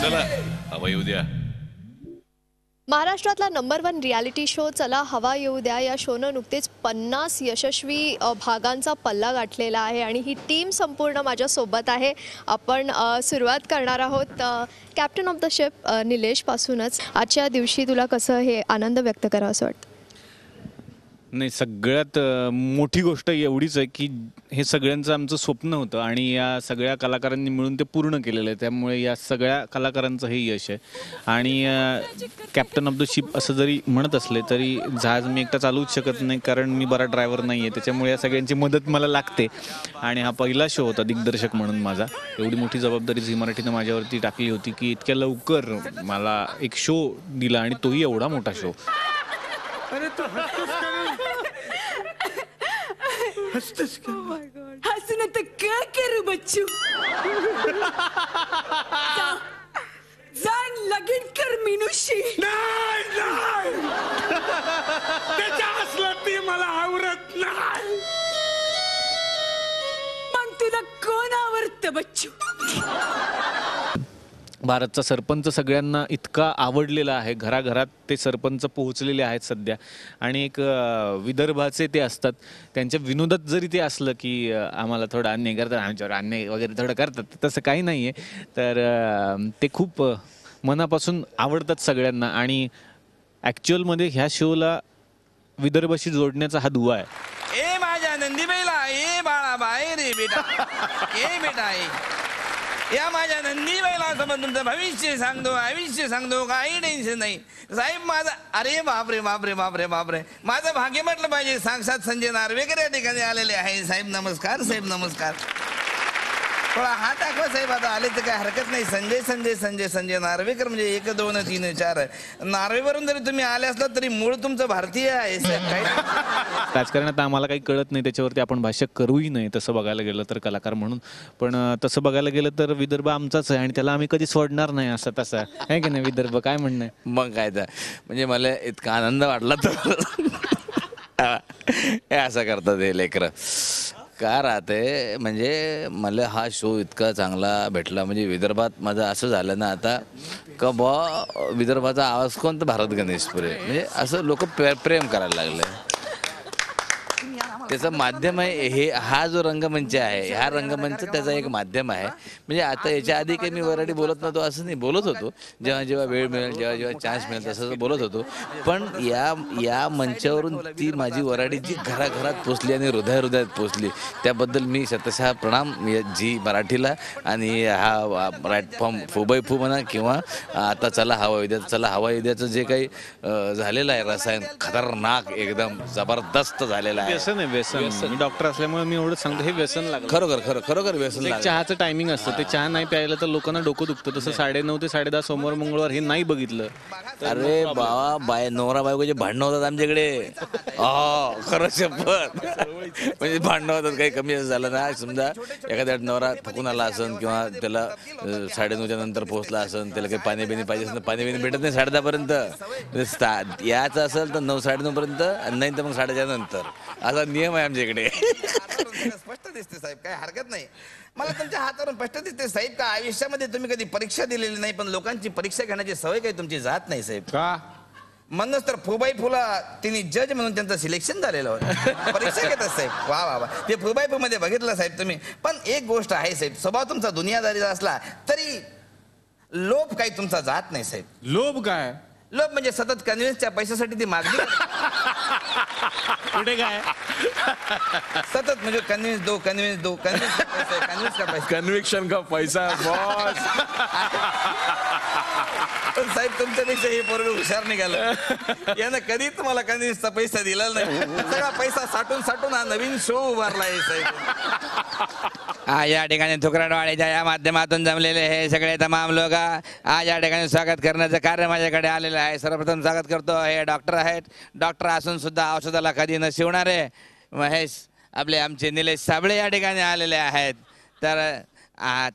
चला हवा येऊ द्या. महाराष्ट्रातला नंबर 1 रियालिटी शो चला हवा येऊ द्या या शोनं नुकतेच 50 यशस्वी भागांचा पल्ला गाठलेला आहे आणि ही टीम संपूर्ण माझ्यासोबत आहे. आपण सुरुवात करणार आहोत कॅप्टन ऑफ द शिप निलेशपासूनच. आजच्या दिवशी तुला कसं हे आनंद व्यक्त करावं असं वाटतं? नाही, सगळ्यात मोठी गोष्ट एवढीच आहे की हे सगळ्यांचं आमचं स्वप्न होतं आणि या सगळ्या कलाकारांनी मिळून ते पूर्ण केलेलं आहे. त्यामुळे या सगळ्या कलाकारांचं हे यश आहे. आणि कॅप्टन ऑफ द शिप असं जरी म्हणत असले तरी जहाज मी एकटा चालवूच शकत नाही, कारण मी बरा ड्रायव्हर नाही आहे. त्याच्यामुळे या सगळ्यांची मदत मला लागते. आणि हा पहिला शो होता दिग्दर्शक म्हणून माझा. एवढी मोठी जबाबदारी झी मराठीनं माझ्यावरती टाकली होती की इतक्या लवकर मला एक शो दिला आणि तोही एवढा मोठा शो. हसतस का? हसणं तर काय करू बच्चू? जाण लगीन कर मिनुशी. नाही त्याच्या असलं ती मला आवडत नाही. मग तुला कोण आवडतं बच्चू? भारतचा सरपंच सगळ्यांना इतका आवडलेला आहे, घराघरात ते सरपंच पोहोचलेले आहेत सध्या. आणि एक विदर्भाचे ते असतात, त्यांच्या विनोदात जरी ते असलं की आम्हाला थोडं अन्याय करतात, आमच्यावर अन्याय वगैरे थोडं करतात, तसं काही नाही आहे. तर ते खूप मनापासून आवडतात सगळ्यांना. आणि ॲक्च्युअलमध्ये ह्या शोला विदर्भाशी जोडण्याचा हा दुवा आहे. ए माझ्या नंदीबाईला, ए बाळा बाय रे बेटा, ए बेटा ए या माझ्या नंदीबाईला समज तुमचं भविष्य सांगतो, आयुष्य सांगतो, काही टेन्शन नाही साहेब माझा. अरे बापरे बापरे बापरे बापरे, माझं भाग्य म्हटलं पाहिजे. साक्षात संजय नार्वेकर या ठिकाणी आलेले आहे. साहेब नमस्कार. साहेब नमस्कार. थोडा हात दाखवा साहेब, आता आले तर काय हरकत नाही. संजय संजय संजय संजय नार्वेकर म्हणजे 1 2 3 4. नार्वेवरून जरी तुम्ही आले असलात तरी मूळ तुमचं भारतीय आहे साहेब. राजकारणात आम्हाला काही कळत नाही, त्याच्यावरती आपण भाष्य करूही नाही तसं बघायला गेलं तर कलाकार म्हणून. पण तसं बघायला गेलं तर विदर्भ आमचाच आहे आणि त्याला आम्ही कधी सोडणार नाही. असं तसं आहे की नाही विदर्भ? काय म्हणणं आहे? मग काय तर म्हणजे मला इतका आनंद वाटला तर हे असं करतात हे लेकरं. का राहते म्हणजे मला हा शो इतका चांगला भेटला. म्हणजे विदर्भात माझं असं झालं ना आता का बा विदर्भाचा आवाज कोण तर भारत गणेशपुरे, म्हणजे असं लोक प्रेम करायला लागले. त्याचं माध्यम आहे हे. हा जो रंगमंच आहे, ह्या रंगमंच त्याचा एक माध्यम आहे. म्हणजे आता याच्या आधी काही मी वराडी बोलत नव्हतो असं नाही, बोलत होतो जेव्हा जेव्हा वेळ मिळेल, जेव्हा जेव्हा चान्स मिळेल तसं बोलत होतो. पण या मंचावरून ती माझी वराडी जी घराघरात पोचली आणि हृदयात पोचली, त्याबद्दल मी शतशः प्रणाम झी मराठीला. आणि हा प्लॅटफॉर्म फुबई फू म्हणा किंवा आता चला हवा येऊ द्या. चला हवा येऊ द्याचं जे काही झालेलं आहे रसायन, खतरनाक एकदम जबरदस्त झालेलं आहे. व्यसन आहे, व्यसन. मी डॉक्टर असल्यामुळे मी एवढं सांगतो, हे व्यसन लागलं. खरोखर व्यसन लागलं. चहाचं टायमिंग असतं, ते चहा नाही प्यायला तर लोकांना डोकं दुखतं. तसं 9:30 ते 10:30 सोमवार मंगळवार हे नाही बघितलं. अरे बाबा नवरा बायकोचे भांडणं होतात आमच्याकडे. खरं शपथ. म्हणजे भांडणं होतात, काही कमी झालं ना, समजा एखाद्या नवरा थकून आला असन किंवा त्याला 9:30च्या नंतर पोहोचला असन, त्याला काही पाणी बिणी पाहिजे असेल, पाणी बिणी भेटत नाही 10:30 पर्यंत. याचं असेल तर 9 9:30 पर्यंत, नाही तर मग 10:30 नंतर. असा नियम आहे आमच्याकडे. स्पष्ट दिसते साहेब, काय हरकत नाही. मला तुमच्या हातावरून स्पष्ट दिसते साहेब का आयुष्यामध्ये तुम्ही कधी परीक्षा दिलेली नाही, पण लोकांची परीक्षा घेण्याची सवय काही तुमची जात नाही साहेब. का? म्हणूनच तर फुबाई फुला तिने जज म्हणून त्यांचं सिलेक्शन झालेलं होतं. परीक्षा घेतात साहेब. वा वा वा, ते फुबाई फू मध्ये बघितलं साहेब तुम्ही. पण एक गोष्ट आहे साहेब, स्वभाव तुमचा दुनियादारीचा असला तरी लोभ काही तुमचा जात नाही साहेब. लोभ काय? लोभ म्हणजे सतत कन्व्हिन्सच्या पैशासाठी ती मागणी. पुढे काय? सतत म्हणजे कन्व्हिन्स दो कन्व्हिन्स का पैसा. कन्व्हिक्शन का पैसा बॉस. साहेब तुमच्यापेक्षा हे पोरग हुशार निघालं. यानं कधी तुम्हाला कन्व्हिन्सचा पैसा दिला नाही. सगळा पैसा साठून हा नवीन शो उभारला आहे साहेब. आज या ठिकाणी थुकराडवाडीच्या या माध्यमातून जमलेले हे सगळे तमाम लोक आज या ठिकाणी स्वागत करण्याचं कार्य माझ्याकडे आलेलं आहे. सर्वप्रथम स्वागत करतो, हे डॉक्टर आहेत. डॉक्टर असून सुद्धा औषधाला कधी न शिवणारे महेश आपले आमचे निलेश साबळे या ठिकाणी आलेले आहेत.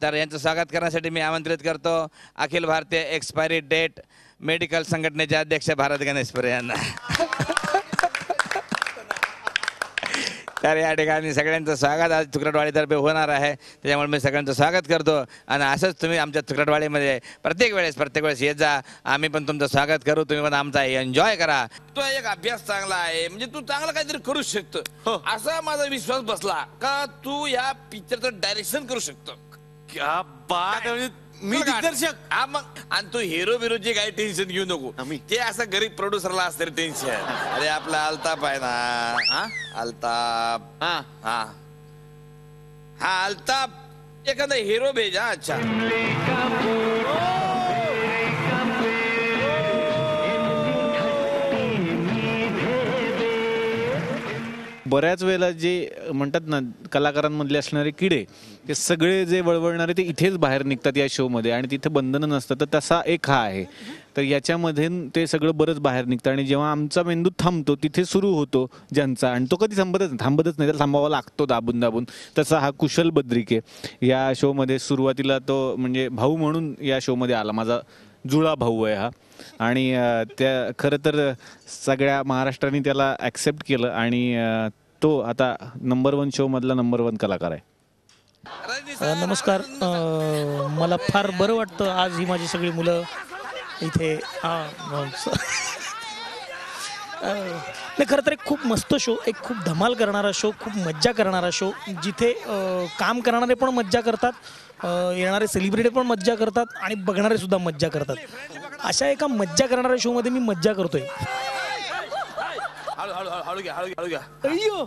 तर यांचं स्वागत करण्यासाठी मी आमंत्रित करतो Akhil Bharatiya expiry date medical संघटनेचे अध्यक्ष भारत गणेशपुरे यांना. तर या ठिकाणी सगळ्यांचं स्वागत आज तुकडवाडीतर्फे होणार आहे, त्याच्यामुळे मी सगळ्यांचं स्वागत करतो. आणि असंच तुम्ही आमच्या तुकडवाडीमध्ये प्रत्येक वेळेस येत जा. आम्ही पण तुमचं स्वागत करू, तुम्ही पण आमचा एन्जॉय करा. तो एक अभ्यास चांगला आहे, म्हणजे तू चांगला काहीतरी करू शकतो असा माझा विश्वास बसला का तू या पिक्चरचं डायरेक्शन करू शकतो. क्या बात आहे, मी दिग्दर्शक. हा मग, आणि तू हिरो बिरोची काही टेन्शन घेऊ नको. ते असं गरीब प्रोड्युसरला असते टेन्शन. अरे आपला अल्ताफ आहे ना, अल्ताफ. हा अल्ताफ एखादा हिरो भेजा. अच्छा बऱ्याच वेळेला जे म्हणतात ना कलाकारांमधले असणारे किडे ते सगळे जे वळवळणारे ते इथेच बाहेर निघतात या शोमध्ये आणि तिथे बंधनं नसतात. तर तसा एक हा आहे. तर याच्यामध्ये ते सगळं बरंच बाहेर निघतं आणि जेव्हा आमचा मेंदू थांबतो तिथे सुरू होतो ज्यांचा, आणि तो कधी थांबतच नाही, तर थांबावा लागतो दाबून दाबून. तसा हा कुशल बद्रिके या शोमध्ये सुरुवातीला तो म्हणजे भाऊ म्हणून या शोमध्ये आला. माझा जुळा भाऊ आहे हा. आणि त्या खरं तर सगळ्या महाराष्ट्राने त्याला ॲक्सेप्ट केलं आणि तो आता नंबर 1 शो मधला नंबर 1 कलाकार आहे. नमस्कार. मला फार बरं वाटतं आज ही माझी सगळी मुलं इथे. नाही, खरं तर एक खूप मस्त शो, एक खूप धमाल करणारा शो, खूप मज्जा करणारा शो, जिथे काम करणारे पण मज्जा करतात, येणारे सेलिब्रिटी पण मज्जा करतात आणि बघणारे सुद्धा मज्जा करतात. अशा एका मज्जा करणाऱ्या शोमध्ये मी मज्जा करतोय. हळू घ्या. अय्यो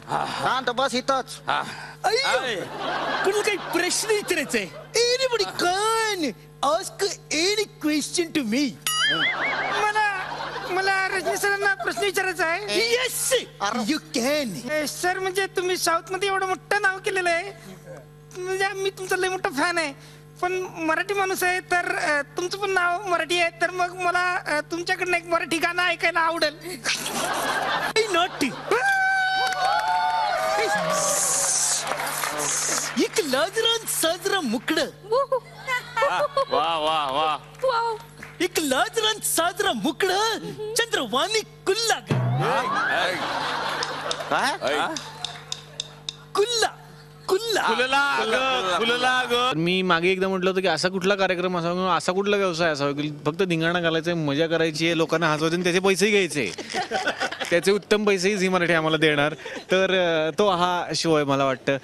शांत बस इथंच. कुणाला काही प्रश्न विचारायचे? Anybody can ask any question to me. मला रजनी सरांना प्रश्न विचारायचा आहे. Yes you can. सर, म्हणजे तुम्ही साऊथ मध्ये एवढं मोठं नाव केलेलं आहे, म्हणजे मी तुमचा लय मोठा फॅन आहे, पण मराठी माणूस आहे, तर तुमचं पण नाव मराठी आहे, तर मग मला तुमच्याकडनं एक मराठी गाणं ऐकायला आवडेल. नॉटी एक लाजरान साजरा मुकड. वा एक लाजरान साजरा मुकड चंद्रवाणी कुल्ला. कुल्ला मी मागे एकदा म्हटलं होतं की असा कुठला कार्यक्रम असावा किंवा असा कुठला व्यवसाय असावा की फक्त धिंगाणा घालायचा, मजा करायची आहे, लोकांना हसवायचे आणि त्याचे पैसे घ्यायचे. त्याचे उत्तम पैसेही झी मराठी आम्हाला देणार. तर तो हा शो आहे मला वाटतं.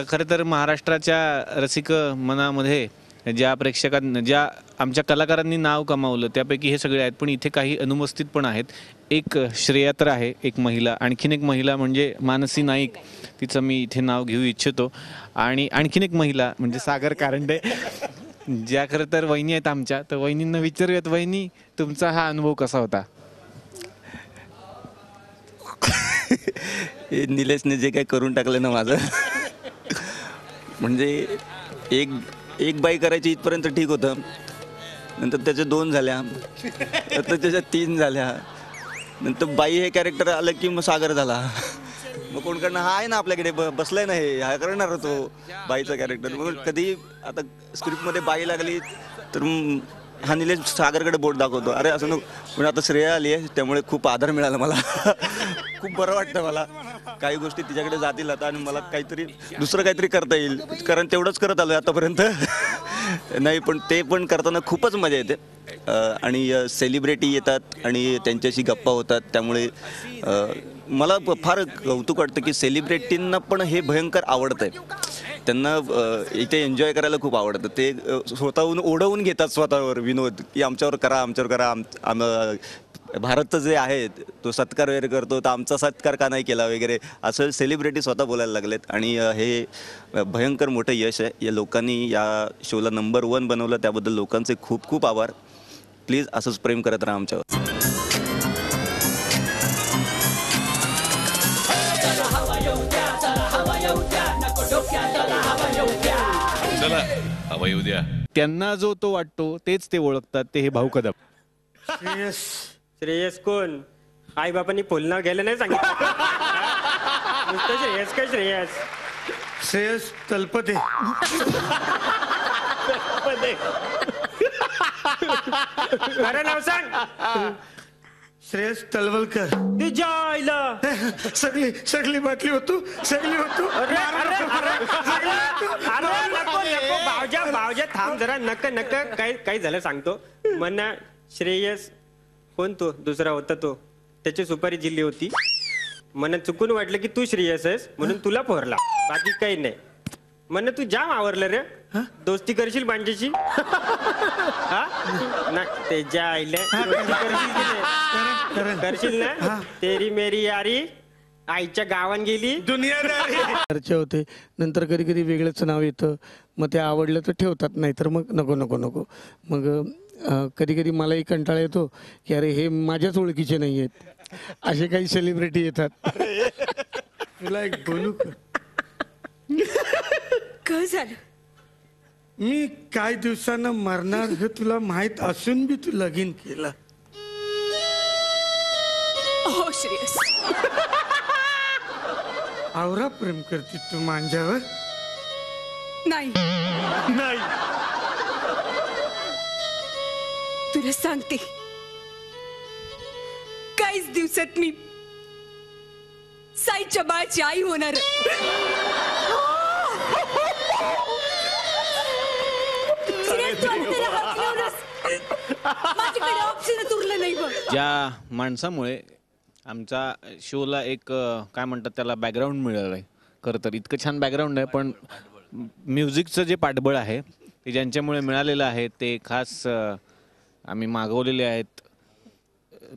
खरं तर महाराष्ट्राच्या रसिक मनामध्ये ज्या प्रेक्षकांना, ज्या आमच्या कलाकारांनी नाव कमावलं त्यापैकी हे सगळे आहेत, पण इथे काही अनुपस्थित पण आहेत. एक श्रेया तर आहे, एक महिला, आणखीन एक महिला म्हणजे मानसी नाईक, तिचं मी इथे नाव घेऊ इच्छितो. आणि आणखीन एक महिला म्हणजे सागर कारंडे, ज्या खरं तर वहिनी आहेत आमच्या. तर वहिनींना विचारूयात, वहिनी तुमचा हा अनुभव कसा होता? निलेशने जे काही करून टाकलं ना माझं, म्हणजे एक बाई करायची इथपर्यंत ठीक होतं, नंतर त्याच्या 2 झाल्या, नंतर त्याच्या 3 झाल्या, नंतर बाई हे कॅरेक्टर आलं की मग सागर झाला. मग कोणकडनं हा आहे ना आपल्याकडे बसलाय ना, हे हा करणार तो बाईचा कॅरेक्टर. मग कधी आता स्क्रिप्टमध्ये बाई लागली तर हा निलेश सागरकडे बोट दाखवतो, अरे असं नको. पण आता श्रेया आली आहे त्यामुळे खूप आदर मिळाला मला. खूप बरं वाटतं मला. काही गोष्टी तिच्याकडे जातील आता आणि मला दुसरं काहीतरी करता येईल, कारण तेवढंच करत आलो आतापर्यंत. नाही, पण ते पण करताना खूपच मजा येते. आणि सेलिब्रिटी येतात आणि त्यांच्याशी गप्पा होतात, त्यामुळे मला फार कौतुक वाटतं की सेलिब्रिटींना पण हे भयंकर आवडतं आहे. त्यांना इथे एन्जॉय करायला खूप आवडतं. ते स्वतःहून ओढवून घेतात स्वतःवर विनोद की आमच्यावर करा. भारतचं जे आहे तो सत्कार वगैरे करतो, तर आमचा सत्कार का नाही केला वगैरे असं सेलिब्रिटी स्वतः बोलायला लागलेत. आणि हे भयंकर मोठं यश आहे. या लोकांनी या शोला नंबर 1 बनवलं, त्याबद्दल लोकांचे खूप खूप आभार. प्लीज असंच प्रेम करत राहा आमच्यावर. चला हवा येऊ द्या. त्यांना जो तो वाटतो तेच ते ओळखतात, ते हे भाऊ कदम. श्रेयस कोण? आई बापांनी फुलनाव घ्यायला नाही सांगितलं. नुसतं श्रेयस काय श्रेयस? श्रेयस तलपते. खरं नाव सांग. श्रेयस तळवलकर. तुझ्या आईला सगळी सगळी बाटली होतो सगळी होतो. अरे अरे अरे अरे नको नको भावजा भावजा थांब जरा नक नक काय झालं सांगतो. म्हणा श्रेयस कोण तो दुसरा होता तो त्याची सुपारी जिल्ली होती. मला चुकून वाटलं की तू श्रेयस आहेस म्हणून तुला पोहरला बाकी काही नाही. म्हण तू जाम आवरलं रे दोस्ती करशील बांजेची. हा ना त्याच्या आईला दोस्ती करशील की नाही? करशील ना तेरी मेरी यारी आईच्या गावान गेली दुनियादारी. चर्चा होते नंतर कधी कधी वेगळंच नाव येतं मग ते आवडलं तर ठेवतात नाही तर मग नको नको नको. मग कधी कधी मलाही कंटाळा येतो की अरे हे माझ्याच ओळखीचे नाही आहेत असे काही सेलिब्रिटी येतात. तुला एक बोलू का? काय झालं? मी काही दिवसानं मरणार हे तुला माहित असून बी तू लगीन केलं. हो श्रेयस, आवरा प्रेम करते तू माझ्यावर. नाही नाही तुला सांगते काहीच दिवसात मी साईच्या बाळाची आई होणार. माझ्याकडे ऑप्शन उरलं नाही बघ. ज्या माणसामुळे आमच्या शोला एक काय म्हणतात त्याला बॅकग्राऊंड मिळालं आहे. खरं तर इतकं छान बॅकग्राऊंड आहे पण म्युझिकचं जे पाठबळ आहे ते ज्यांच्यामुळे मिळालेलं आहे ते खास आम्ही मागवलेले आहेत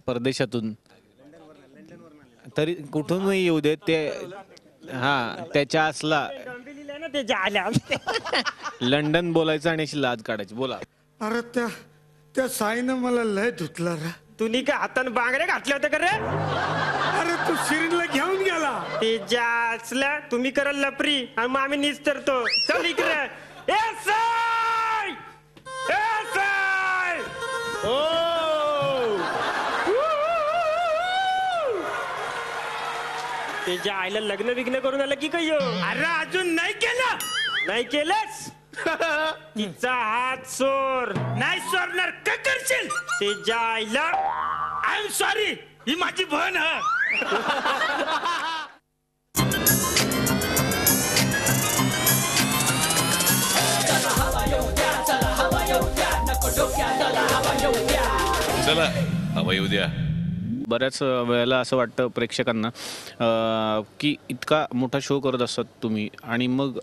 परदेशातून. तरी कुठूनही येऊ देत ते. हा त्याच्या असला लंडन बोलायचं आणि अशी लाज काढायची. बोला. अरे त्या साईनं मला लय धुतला रे. तुम्ही का हातानं बांगड्या घातल्या होत्या का रे? अरे तू शिरीनला घेऊन गेला. ते ज्या असल्या तुम्ही कराल लपरी आणि मग आम्ही निस्तरतो. चल इकडे. ए साई! ए साई! ओ! त्याच्या आईला लग्न बिग्न करून आलं की काय? अरे अजून नाही केलं. नाही केलंस? तिचा हात सोर. नाही सोडणार का करशील? त्याच्या आईला आय एम सॉरी ही माझी बहीण आहे. चला हवा येऊ द्या. बऱ्याच वेळेला असं वाटतं प्रेक्षकांना की इतका मोठा शो करत असतात तुम्ही आणि मग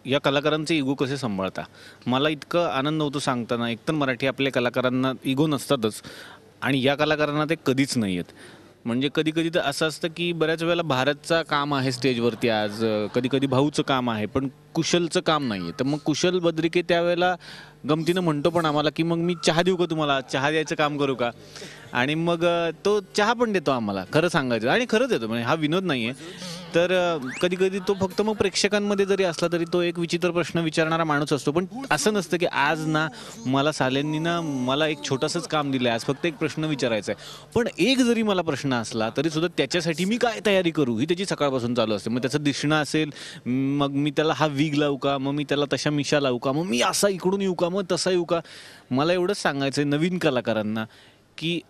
या कलाकारांचे इगो कसे सांभाळता. मला इतकं आनंद होतो सांगताना. एकतर मराठी आपल्या कलाकारांना इगो नसतातच आणि या कलाकारांना ते कधीच नाही आहेत. म्हणजे कधी कधी तर असं असतं की बऱ्याच वेळेला भारतचं काम आहे स्टेजवरती आज, कधी कधी भाऊचं काम आहे पण कुशलचं काम नाही आहे. तर मग कुशल बद्रिके त्यावेळेला गमतीनं म्हणतो पण आम्हाला की मग मी चहा देऊ का तुम्हाला, चहा द्यायचं काम करू का. आणि मग तो चहा पण देतो आम्हाला खरं सांगायचं आणि खरंच देतो. म्हणजे हा विनोद नाही आहे. तर कधी कधी तो फक्त मग प्रेक्षकांमध्ये जरी असला तरी तो एक विचित्र प्रश्न विचारणारा माणूस असतो. पण असं नसतं की आज ना मला साल्यांनी ना मला एक छोटंसंच काम दिलं आहे, आज फक्त एक प्रश्न विचारायचा आहे. पण एक जरी मला प्रश्न असला तरी सुद्धा त्याच्यासाठी मी काय तयारी करू ही त्याची सकाळपासून चालू असते. मग त्याचं दिसणं असेल, मग मी त्याला हा विग लावू का, मग मी त्याला तशा मिशा लावू का, मग मी असा इकडून येऊ का, मग तसा येऊ का. मला एवढंच सांगायचं आहे नवीन कलाकारांना की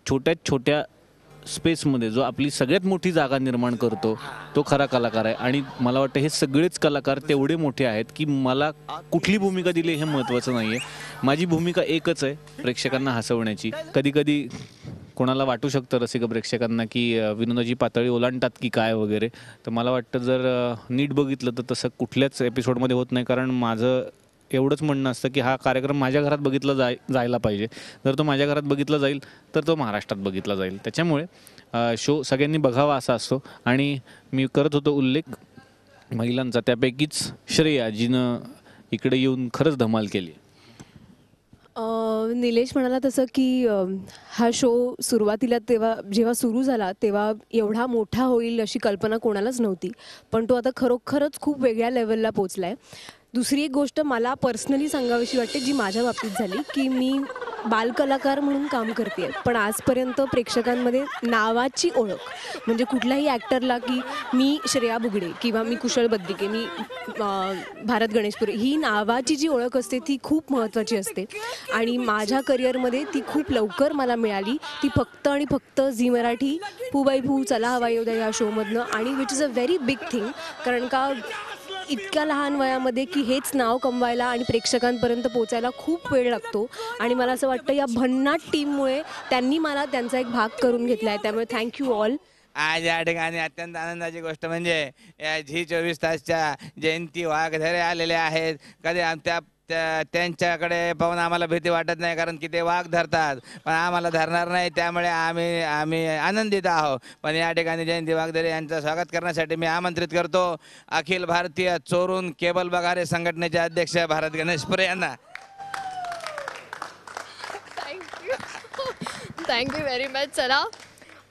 छोट्यात छोट्या स्पेसमध्ये जो आपली सगळ्यात मोठी जागा निर्माण करतो तो खरा कलाकार आहे. आणि मला वाटतं हे सगळेच कलाकार तेवढे मोठे आहेत की मला कुठली भूमिका दिली हे महत्त्वाचं नाही आहे. माझी भूमिका एकच आहे, प्रेक्षकांना हसवण्याची. कधी कधी कोणाला वाटू शकतं रसिक प्रेक्षकांना की विनोदाची पातळी ओलांडतात की काय वगैरे. तर मला वाटतं जर नीट बघितलं तर तसं कुठल्याच एपिसोडमध्ये होत नाही. कारण माझं एवढंच म्हणणं असतं की हा कार्यक्रम माझ्या घरात बघितला जायला पाहिजे. जर तो माझ्या घरात बघितला जाईल तर तो महाराष्ट्रात बघितला जाईल. त्याच्यामुळे शो सगळ्यांनी बघावा असा असतो. आणि मी करत होतो उल्लेख महिलांचा, त्यापैकीच श्रेया जिनं इकडे येऊन खरंच धमाल केली. निलेश म्हणाला तसं की हा शो सुरुवातीला जेव्हा सुरू झाला तेव्हा एवढा मोठा होईल अशी कल्पना कोणालाच नव्हती. पण तो आता खरोखरच खूप वेगळ्या लेवलला पोचला आहे. दुसरी एक गोष्ट मला पर्सनली सांगावीशी वाटते जी माझ्या बाबतीत झाली की मी बालकलाकार म्हणून काम करते, पण आजपर्यंत प्रेक्षकांमध्ये नावाची ओळख म्हणजे कुठल्याही ॲक्टरला की मी श्रेया बुगडे किंवा मी कुशल बद्रिके, मी भारत गणेशपुरे, ही नावाची जी ओळख असते ती खूप महत्त्वाची असते आणि माझ्या करिअरमध्ये ती खूप लवकर मला मिळाली. ती फक्त आणि फक्त झी मराठी फू बाई फू चला हवा येऊ द्या या शोमधनं, आणि which is a very big thing. कारण का इतक्या लहान वयामध्ये की हेच नाव कमवायला आणि प्रेक्षकांपर्यंत पोचायला खूप वेळ लागतो, आणि मला असं वाटतं या भन्नाट टीममुळे त्यांनी मला त्यांचा एक भाग करून घेतला आहे. त्यामुळे थँक्यू ऑल. आज या ठिकाणी अत्यंत आनंदाची गोष्ट म्हणजे या झी 24 तासच्या जयंती वाघधरे आलेले आहेत. कधी त्यांच्याकडे पाहून आम्हाला भीती वाटत नाही, कारण की ते वाघ धरतात पण आम्हाला धरणार नाही, त्यामुळे आम्ही आनंदित आहोत. पण या ठिकाणी जयंती वाघधरे यांचं स्वागत करण्यासाठी मी आमंत्रित करतो अखिल भारतीय चोरून केबल बघारे संघटनेचे अध्यक्ष भारत गणेशपुरे यांना. Thank you very much. चला,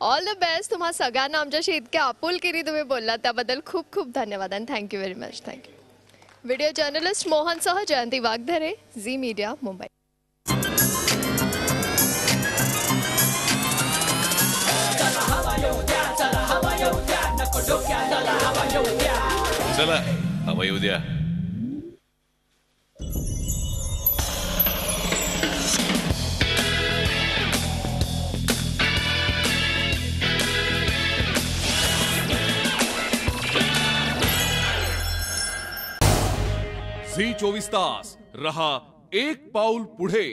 ऑल द बेस्ट. तुम्हा सगळ्यांना आमच्याशी इतक्या आपुलकीने तुम्ही बोललात त्याबद्दल खूप खूप धन्यवाद आणि thank you very much. Thank you. Video journalist मोहनसह जयंती वाघधरे, झी मीडिया, मुंबई. चला हवा येऊ द्या. झी 24 तास रहा एक पाऊल पुढे.